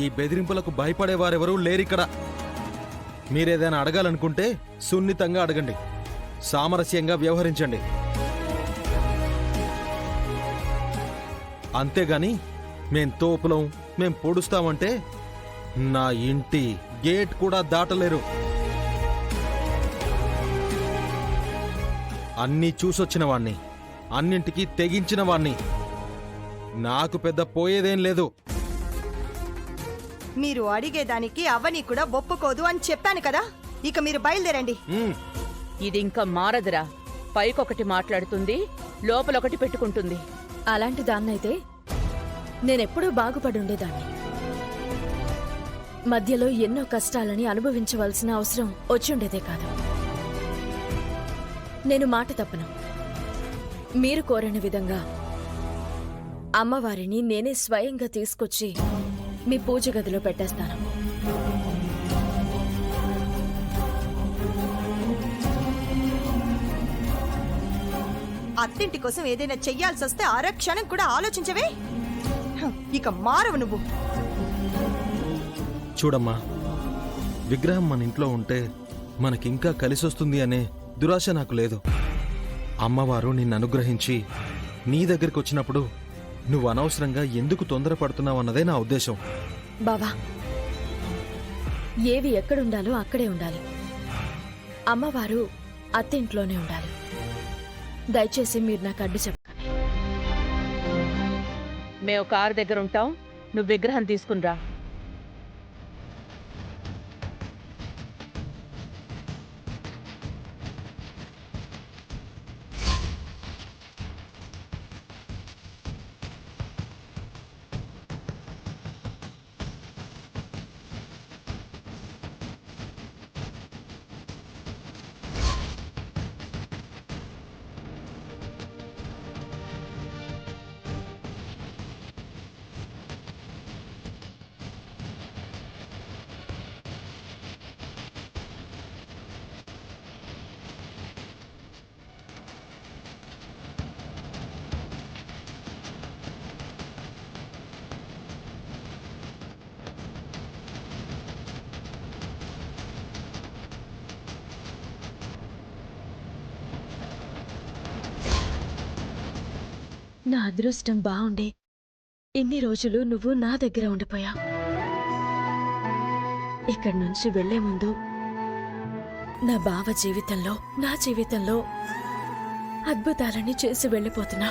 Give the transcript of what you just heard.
ఈ బెదిరింపులకు భయపడేవారెవరూ లేరిక్కడ. మీరేదైనా అడగాలనుకుంటే సున్నితంగా అడగండి, సామరస్యంగా వ్యవహరించండి. అంతేగాని మేం తోపులం, మేం పొడుస్తామంటే నా ఇంటి గేట్ కూడా దాటలేరు. అన్నీ చూసొచ్చిన వాణ్ణి, అన్నింటికీ తెగించిన వాణ్ణి. నాకు పెద్ద పోయేదేం లేదు. మీరు అడిగేదానికి అవని కూడా ఒప్పుకోదు అని చెప్పాను కదా. ఇక మీరు బయలుదేరండి. ఇది ఇంకా మారదురా. పైకొకటి మాట్లాడుతుంది, లోపలొకటి పెట్టుకుంటుంది. అలాంటి దాన్నైతే నేనెప్పుడూ బాగుపడుండేదాన్ని. మధ్యలో ఎన్నో కష్టాలని అనుభవించవలసిన అవసరం వచ్చుండేదే కాదు. నేను మాట తప్పను. మీరు కోరిన విధంగా అమ్మవారిని నేనే స్వయంగా తీసుకొచ్చి మీ పూజ గదిలో పెట్టేస్తాను. అత్తింటి కోసం ఏదైనా చెయ్యాల్సి వస్తే అరక్షణం కూడా ఆలోచించవే. ఇక మారవు నువ్వు. చూడమ్మా, విగ్రహం మన ఇంట్లో ఉంటే మనకింకా కలిసొస్తుంది అనే దురాశ నాకు లేదు. అమ్మవారు నిన్ను అనుగ్రహించి నీ దగ్గరికి వచ్చినప్పుడు నువ్వు అనవసరంగా ఎందుకు తొందరపడుతున్నావన్నదే నా ఉద్దేశం. బావా, ఏవి ఎక్కడుండాలో అక్కడే ఉండాలి. అమ్మవారు అత్తింట్లోనే ఉండాలి. దయచేసి మీరు నాకు అడ్డు చెప్పండి. మేము కారు దగ్గర ఉంటాం, నువ్వు విగ్రహం తీసుకునిరా. నా అదృష్టం బావుండే ఇన్ని రోజులు నువ్వు నా దగ్గర ఉండిపోయా. ఇక్కడి నుంచి వెళ్లే ముందు నా బావ జీవితంలో, నా జీవితంలో అద్భుతాలని చేసి వెళ్ళిపోతున్నా.